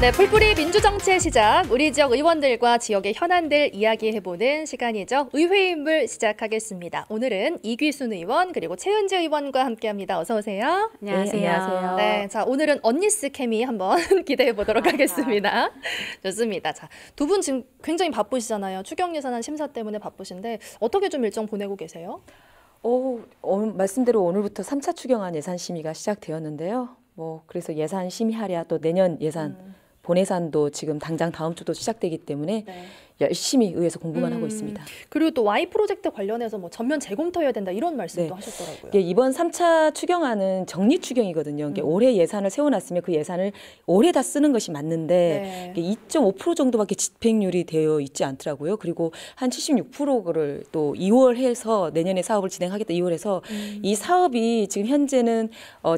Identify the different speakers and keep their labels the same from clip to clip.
Speaker 1: 네, 풀뿌리 민주정치의 시작, 우리 지역 의원들과 지역의 현안들 이야기해보는 시간이죠. 의회 인물 시작하겠습니다. 오늘은 이귀순 의원 그리고 최은지 의원과 함께합니다. 어서 오세요.
Speaker 2: 안녕하세요.
Speaker 1: 네, 안녕하세요. 네, 자 오늘은 언니스 케미 한번 기대해보도록 하겠습니다. 좋습니다. 자, 두 분 지금 굉장히 바쁘시잖아요. 추경 예산안 심사 때문에 바쁘신데 어떻게 좀 일정 보내고 계세요?
Speaker 2: 말씀대로 오늘부터 3차 추경안 예산 심의가 시작되었는데요. 그래서 예산 심의하랴 또 내년 예산 본예산도 지금 당장 다음 주도 시작되기 때문에 네. 열심히 의회에서 공부만 하고 있습니다.
Speaker 1: 그리고 또 Y 프로젝트 관련해서 뭐 전면 재검토해야 된다 이런 말씀도 네. 하셨더라고요.
Speaker 2: 이번 3차 추경안은 정리 추경이거든요. 올해 예산을 세워놨으면 그 예산을 올해 다 쓰는 것이 맞는데 네. 2.5% 정도밖에 집행률이 되어 있지 않더라고요. 그리고 한 76%를 또 2월 해서 내년에 사업을 진행하겠다 2월 해서 이 사업이 지금 현재는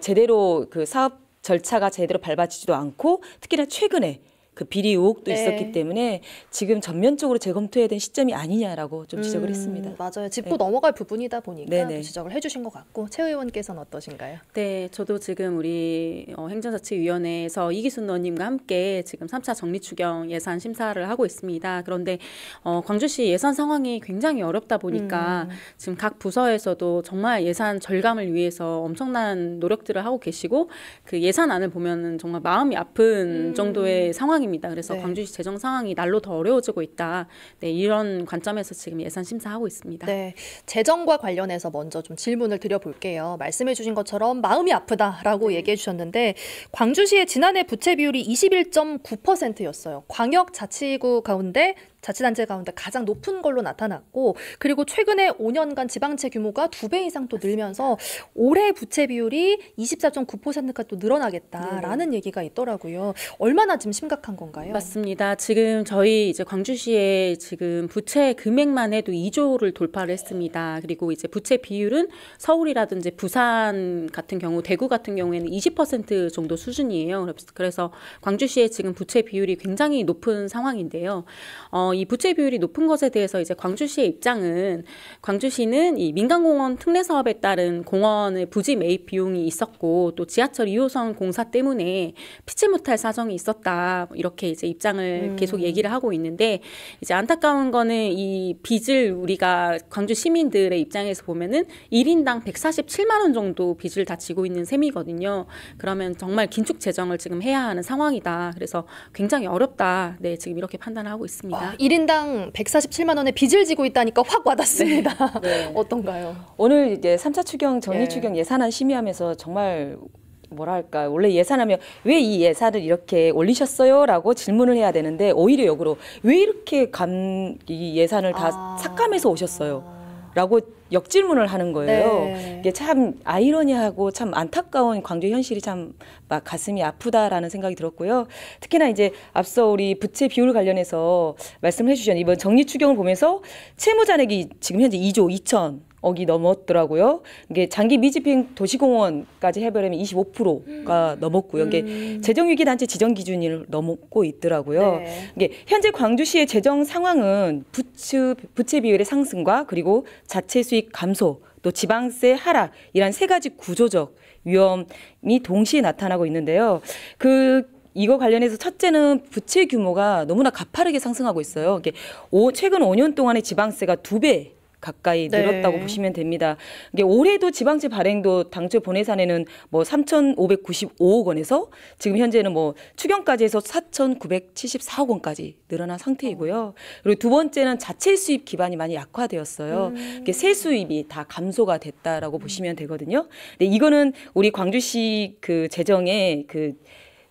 Speaker 2: 제대로 그 사업 절차가 제대로 밟아지지도 않고 특히나 최근에 그 비리 의혹도 있었기 때문에 지금 전면적으로 재검토해야 되는 시점이 아니냐라고 좀 지적을 했습니다.
Speaker 1: 맞아요. 짚고 넘어갈 부분이다 보니까 또 지적을 해주신 것 같고 최 의원께서는 어떠신가요?
Speaker 3: 네, 저도 지금 우리 행정자치위원회에서 이기순 의원님과 함께 지금 3차 정리추경 예산 심사를 하고 있습니다. 그런데 광주시 예산 상황이 굉장히 어렵다 보니까 지금 각 부서에서도 정말 예산 절감을 위해서 엄청난 노력들을 하고 계시고 그 예산안을 보면은 정말 마음이 아픈 정도의 상황입니다. 그래서 네. 광주시 재정 상황이 날로 더 어려워지고 있다. 네, 이런 관점에서 지금 예산 심사하고 있습니다.
Speaker 1: 네, 재정과 관련해서 먼저 좀 질문을 드려볼게요. 말씀해 주신 것처럼 마음이 아프다라고 얘기해 주셨는데 광주시의 지난해 부채 비율이 21.9%였어요. 광역자치구 가운데 자치단체 가운데 가장 높은 걸로 나타났고 그리고 최근에 5년간 지방채 규모가 2배 이상 또 늘면서 올해 부채 비율이 24.9%가 또 늘어나겠다라는 얘기가 있더라고요. 얼마나 지금 심각한 건가요?
Speaker 3: 맞습니다. 지금 저희 이제 광주시에 지금 부채 금액만 해도 2조를 돌파를 했습니다. 그리고 이제 부채 비율은 서울이라든지 부산 같은 경우, 대구 같은 경우에는 20% 정도 수준이에요. 그래서 광주시의 지금 부채 비율이 굉장히 높은 상황인데요. 이 부채 비율이 높은 것에 대해서 이제 광주시의 입장은 광주시는 이 민간공원 특례 사업에 따른 공원의 부지 매입 비용이 있었고 또 지하철 2호선 공사 때문에 피치 못할 사정이 있었다. 이렇게 이제 입장을 계속 얘기를 하고 있는데 이제 안타까운 거는 이 빚을 우리가 광주 시민들의 입장에서 보면은 1인당 147만 원 정도 빚을 다 지고 있는 셈이거든요. 그러면 정말 긴축 재정을 지금 해야 하는 상황이다. 그래서 굉장히 어렵다. 네, 지금 이렇게 판단을 하고 있습니다.
Speaker 1: 1인당 147만 원의 빚을 지고 있다니까 확 와닿습니다. 네. 어떤가요?
Speaker 2: 오늘 이제 3차 추경 정리 추경 예산안 심의하면서 정말 뭐랄까 원래 예산하면 왜 이 예산을 이렇게 올리셨어요? 라고 질문을 해야 되는데 오히려 역으로 왜 이렇게 이 예산을 다 삭감해서 오셨어요? 라고 역질문을 하는 거예요.
Speaker 1: 네.
Speaker 2: 이게 참 아이러니하고 참 안타까운 광주 현실이 참 막 가슴이 아프다라는 생각이 들었고요. 특히나 이제 앞서 우리 부채 비율 관련해서 말씀을 해주셨는데 이번 정리 추경을 보면서 채무 잔액이 지금 현재 2조 2천억이 넘었더라고요. 이게 장기 미집행 도시공원까지 해버리면 25%가 넘었고요. 이게 재정위기단체 지정 기준을 넘고 있더라고요. 네. 이게 현재 광주시의 재정 상황은 부채 비율의 상승과 그리고 자체 수익 감소, 또 지방세 하락 이란 세 가지 구조적 위험이 동시에 나타나고 있는데요. 이거 관련해서 첫째는 부채 규모가 너무나 가파르게 상승하고 있어요. 이게 최근 5년 동안의 지방세가 2배 가까이 늘었다고 보시면 됩니다. 이게 올해도 지방채 발행도 당초 본예산에는 뭐 3,595억 원에서 지금 현재는 뭐 추경까지 해서 4,974억 원까지 늘어난 상태이고요. 그리고 두 번째는 자체 수입 기반이 많이 약화되었어요. 이게 세 수입이 다 감소가 됐다라고 보시면 되거든요. 근데 이거는 우리 광주시 그 재정에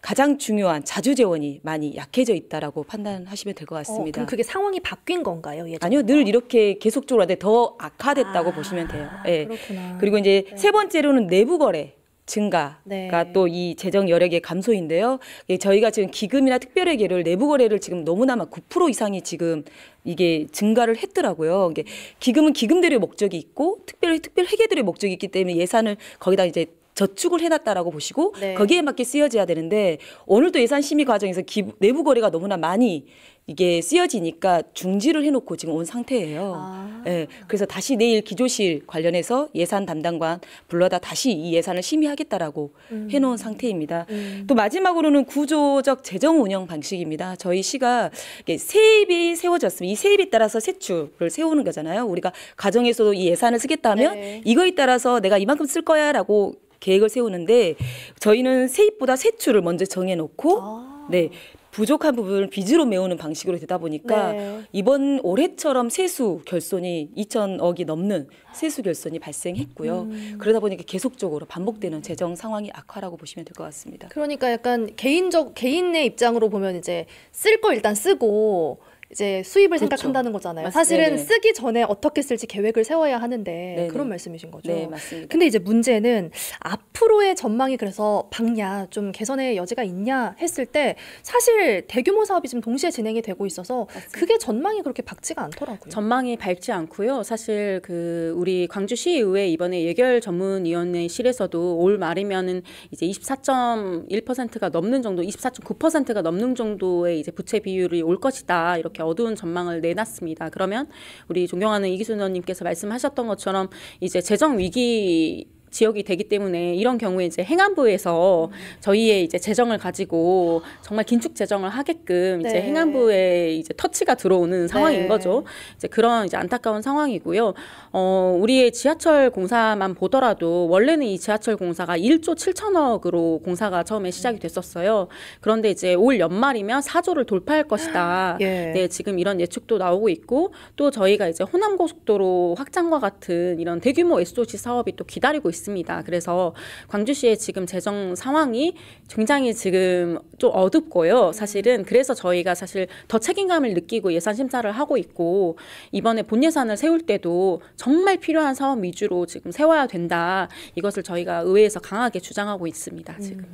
Speaker 2: 가장 중요한 자주재원이 많이 약해져 있다라고 판단하시면 될 것 같습니다.
Speaker 1: 그럼 그게 상황이 바뀐 건가요? 예전보다?
Speaker 2: 아니요, 늘 이렇게 계속적으로 더 악화됐다고 보시면 돼요. 네.
Speaker 1: 그렇구나.
Speaker 2: 그리고 이제 세 번째로는 내부 거래 증가가 또 이 재정 여력의 감소인데요. 저희가 지금 기금이나 특별회계를 내부 거래를 지금 너무나 막 9% 이상이 지금 이게 증가를 했더라고요. 이게 기금은 기금들의 목적이 있고 특별회계들의 목적이 있기 때문에 예산을 거기다 이제 저축을 해놨다라고 보시고 거기에 맞게 쓰여져야 되는데 오늘도 예산 심의 과정에서 내부 거래가 너무나 많이 이게 쓰여지니까 중지를 해놓고 지금 온 상태예요.
Speaker 1: 아.
Speaker 2: 예, 그래서 다시 내일 기조실 관련해서 예산 담당관 불러다 다시 이 예산을 심의하겠다라고 해놓은 상태입니다. 또 마지막으로는 구조적 재정 운영 방식입니다. 저희 시가 이게 세입이 세워졌으면 이 세입에 따라서 세출을 세우는 거잖아요. 우리가 가정에서도 이 예산을 쓰겠다 하면
Speaker 1: 네.
Speaker 2: 이거에 따라서 내가 이만큼 쓸 거야라고 계획을 세우는데 저희는 세입보다 세출을 먼저 정해놓고 네. 부족한 부분을 빚으로 메우는 방식으로 되다 보니까
Speaker 1: 네.
Speaker 2: 이번 올해처럼 세수 결손이 2천억이 넘는 세수 결손이 발생했고요. 그러다 보니까 계속적으로 반복되는 재정 상황이 악화라고 보시면 될 것 같습니다.
Speaker 1: 그러니까 약간 개인의 입장으로 보면 이제 쓸 거 일단 쓰고 이제 수입을
Speaker 2: 그렇죠.
Speaker 1: 생각한다는 거잖아요.
Speaker 2: 맞-
Speaker 1: 사실은
Speaker 2: 네네.
Speaker 1: 쓰기 전에 어떻게 쓸지 계획을 세워야 하는데
Speaker 2: 네네.
Speaker 1: 그런 말씀이신 거죠.
Speaker 2: 네, 맞습니다.
Speaker 1: 근데 이제 문제는 앞으로의 전망이 그래서 밝냐, 좀 개선의 여지가 있냐 했을 때 사실 대규모 사업이 지금 동시에 진행이 되고 있어서 그게 전망이 그렇게 밝지가 않더라고요.
Speaker 3: 전망이 밝지 않고요. 사실 그 우리 광주시의회 이번에 예결 전문위원회실에서도 올 말이면은 이제 24.1%가 넘는 정도, 24.9%가 넘는 정도의 이제 부채 비율이 올 것이다. 이렇게 어두운 전망을 내놨습니다. 그러면 우리 존경하는 이기순 의원님께서 말씀하셨던 것처럼 이제 재정 위기 지역이 되기 때문에 이런 경우에 이제 행안부에서 저희의 이제 재정을 가지고 정말 긴축 재정을 하게끔 이제
Speaker 1: 네.
Speaker 3: 행안부에 이제 터치가 들어오는 상황인
Speaker 1: 네.
Speaker 3: 거죠. 이제 그런 이제 안타까운 상황이고요. 우리의 지하철 공사만 보더라도 원래는 이 지하철 공사가 1조 7천억으로 공사가 처음에 시작이 됐었어요. 그런데 이제 올 연말이면 4조를 돌파할 것이다.
Speaker 1: 예.
Speaker 3: 네, 지금 이런 예측도 나오고 있고 또 저희가 이제 호남고속도로 확장과 같은 이런 대규모 SOC 사업이 또 기다리고 있습니다. 그래서 광주시의 지금 재정 상황이 굉장히 지금 좀 어둡고요. 사실은 그래서 저희가 사실 더 책임감을 느끼고 예산 심사를 하고 있고 이번에 본 예산을 세울 때도 정말 필요한 사업 위주로 지금 세워야 된다. 이것을 저희가 의회에서 강하게 주장하고 있습니다. 지금.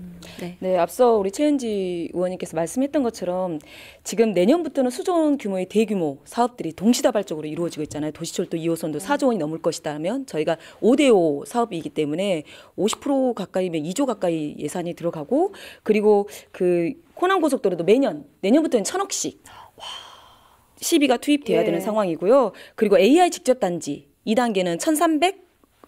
Speaker 3: 네.
Speaker 2: 네, 앞서 우리 최은지 의원님께서 말씀했던 것처럼 지금 내년부터는 수조 원 규모의 대규모 사업들이 동시다발적으로 이루어지고 있잖아요. 도시철도 2호선도 4조 원이 넘을 것이다 하면 저희가 5대5 사업이기 때문에 50% 가까이면 2조 가까이 예산이 들어가고 그리고 그 호남고속도로도 내년부터는 1,000억씩 시비가 투입돼야
Speaker 1: 예.
Speaker 2: 되는 상황이고요. 그리고 AI 직접 단지 2단계는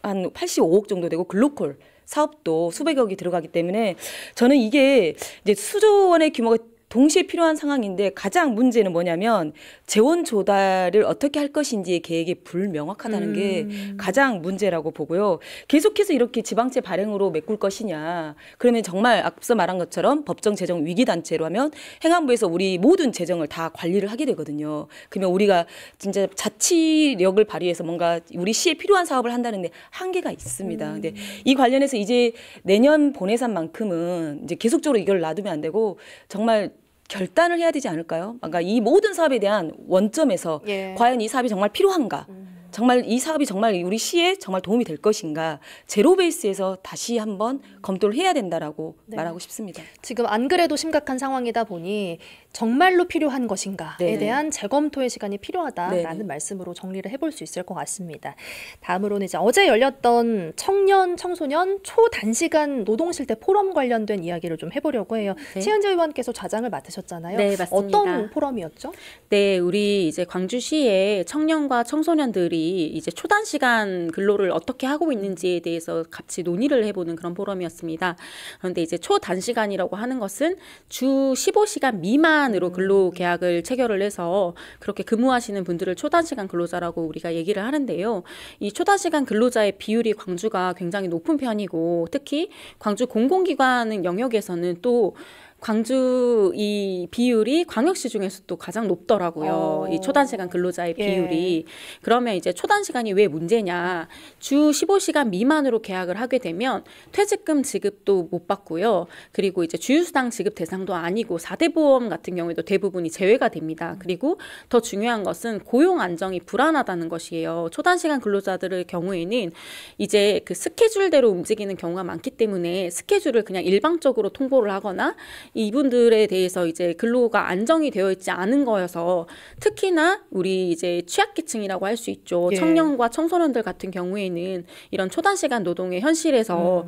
Speaker 2: 한 85억 정도 되고 글로컬 사업도 수백억이 들어가기 때문에 저는 이게 이제 수조 원의 규모가 동시에 필요한 상황인데 가장 문제는 뭐냐면 재원 조달을 어떻게 할 것인지의 계획이 불명확하다는 게 가장 문제라고 보고요. 계속해서 이렇게 지방채 발행으로 메꿀 것이냐. 그러면 정말 앞서 말한 것처럼 법정 재정 위기 단체로 하면 행안부에서 우리 모든 재정을 다 관리를 하게 되거든요. 그러면 우리가 진짜 자치력을 발휘해서 뭔가 우리 시에 필요한 사업을 한다는데 한계가 있습니다. 근데 이 관련해서 이제 내년 본예산만큼은 이제 계속적으로 이걸 놔두면 안 되고 정말 결단을 해야 되지 않을까요? 그러니까 이 모든 사업에 대한 원점에서
Speaker 1: 예.
Speaker 2: 과연 이 사업이 정말 필요한가? 정말 이 사업이 정말 우리 시에 정말 도움이 될 것인가? 제로 베이스에서 다시 한번 검토를 해야 된다라고
Speaker 1: 네.
Speaker 2: 말하고 싶습니다.
Speaker 1: 지금 안 그래도 심각한 상황이다 보니 정말로 필요한 것인가에
Speaker 2: 네네.
Speaker 1: 대한 재검토의 시간이 필요하다라는
Speaker 2: 네네.
Speaker 1: 말씀으로 정리를 해볼 수 있을 것 같습니다. 다음으로는 이제 어제 열렸던 청년, 청소년 초단시간 노동실태 포럼 관련된 이야기를 좀 해보려고 해요.
Speaker 3: 네.
Speaker 1: 최은재 의원께서 좌장을 맡으셨잖아요.
Speaker 3: 네, 맞습니다.
Speaker 1: 어떤 포럼이었죠?
Speaker 3: 네, 우리 이제 광주시의 청년과 청소년들이 이제 초단시간 근로를 어떻게 하고 있는지에 대해서 같이 논의를 해보는 그런 포럼이었습니다. 그런데 이제 초단시간이라고 하는 것은 주 15시간 미만으로 근로 계약을 체결을 해서 그렇게 근무하시는 분들을 초단시간 근로자라고 우리가 얘기를 하는데요. 이 초단시간 근로자의 비율이 광주가 굉장히 높은 편이고 특히 광주 공공기관 영역에서는 또 광주 이 비율이 광역시 중에서도 가장 높더라고요. 이 초단시간 근로자의 비율이. 그러면 이제 초단시간이 왜 문제냐. 주 15시간 미만으로 계약을 하게 되면 퇴직금 지급도 못 받고요. 그리고 이제 주휴수당 지급 대상도 아니고 4대 보험 같은 경우에도 대부분이 제외가 됩니다. 그리고 더 중요한 것은 고용 안정이 불안하다는 것이에요. 초단시간 근로자들의 경우에는 이제 그 스케줄대로 움직이는 경우가 많기 때문에 스케줄을 그냥 일방적으로 통보를 하거나 이분들에 대해서 이제 근로가 안정이 되어 있지 않은 거여서 특히나 우리 이제 취약계층이라고 할 수 있죠.
Speaker 1: 예.
Speaker 3: 청년과 청소년들 같은 경우에는 이런 초단시간 노동의 현실에서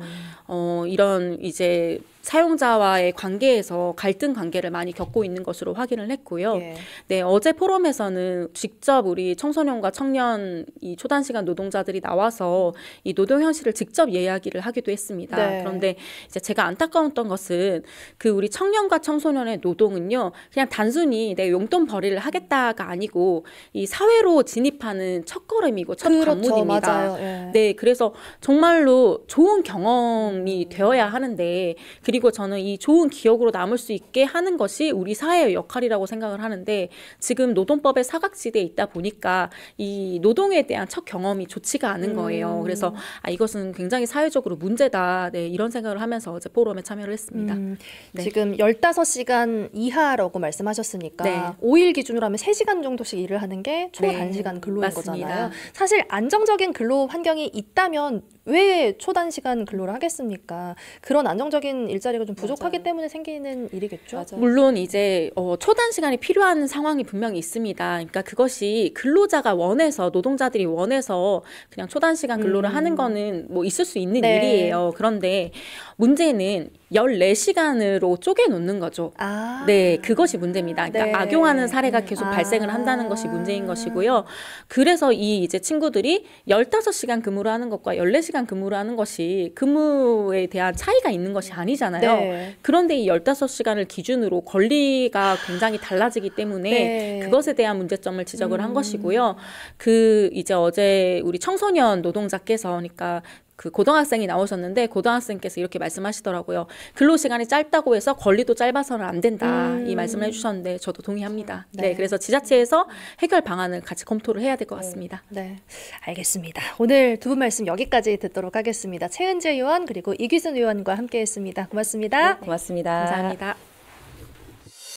Speaker 3: 이런 이제 사용자와의 관계에서 갈등 관계를 많이 겪고 있는 것으로 확인을 했고요.
Speaker 1: 예.
Speaker 3: 네, 어제 포럼에서는 직접 우리 청소년과 청년 이 초단시간 노동자들이 나와서 이 노동 현실을 직접 이야기를 하기도 했습니다.
Speaker 1: 네.
Speaker 3: 그런데 이제 제가 안타까웠던 것은 그 우리 청년과 청소년의 노동은요, 그냥 단순히 내 용돈 벌이를 하겠다가 아니고 이 사회로 진입하는 첫걸음이고 첫
Speaker 1: 그렇죠.
Speaker 3: 관문입니다.
Speaker 1: 맞아요. 예.
Speaker 3: 네, 그래서 정말로 좋은 경험이 되어야 하는데, 그리고 저는 이 좋은 기억으로 남을 수 있게 하는 것이 우리 사회의 역할이라고 생각을 하는데, 지금 노동법의 사각지대에 있다 보니까 이 노동에 대한 첫 경험이 좋지가 않은 거예요. 그래서 이것은 굉장히 사회적으로 문제다. 네, 이런 생각을 하면서 어제 포럼에 참여를 했습니다. 네.
Speaker 1: 지금 15시간 이하라고 말씀하셨으니까
Speaker 3: 네.
Speaker 1: 5일 기준으로 하면 3시간 정도씩 일을 하는 게
Speaker 3: 네,
Speaker 1: 초단시간 근로인
Speaker 3: 맞습니다.
Speaker 1: 거잖아요. 사실 안정적인 근로 환경이 있다면 왜 초단시간 근로를 하겠습니까? 그런 안정적인 일자리가 좀 부족하기
Speaker 2: 맞아요.
Speaker 1: 때문에 생기는 일이겠죠.
Speaker 2: 맞아요.
Speaker 3: 물론 이제 초단 시간이 필요한 상황이 분명히 있습니다. 그러니까 그것이 근로자가 원해서, 노동자들이 원해서 그냥 초단 시간 근로를 하는 거는 뭐 있을 수 있는
Speaker 1: 네.
Speaker 3: 일이에요. 그런데 문제는 14시간으로 쪼개놓는 거죠.
Speaker 1: 아.
Speaker 3: 네, 그것이 문제입니다. 그러니까
Speaker 1: 네.
Speaker 3: 악용하는 사례가 계속 발생을 한다는 것이 문제인 것이고요. 그래서 이 이제 친구들이 15시간 근무를 하는 것과 14시간 근무를 하는 것이 근무에 대한 차이가 있는 것이 아니잖아요.
Speaker 1: 네.
Speaker 3: 그런데 이 15시간을 기준으로 권리가 굉장히 달라지기 때문에
Speaker 1: 네.
Speaker 3: 그것에 대한 문제점을 지적을 한 것이고요. 그 이제 어제 우리 청소년 노동자께서, 그러니까 그 고등학생이 나오셨는데 고등학생께서 이렇게 말씀하시더라고요. 근로시간이 짧다고 해서 권리도 짧아서는 안 된다. 이 말씀을 해주셨는데 저도 동의합니다.
Speaker 1: 네.
Speaker 3: 네, 그래서 지자체에서 해결 방안을 같이 검토를 해야 될 것 같습니다.
Speaker 1: 네, 알겠습니다. 오늘 두 분 말씀 여기까지 듣도록 하겠습니다. 최은재 의원 그리고 이규순 의원과 함께했습니다. 고맙습니다.
Speaker 2: 고맙습니다.
Speaker 3: 감사합니다.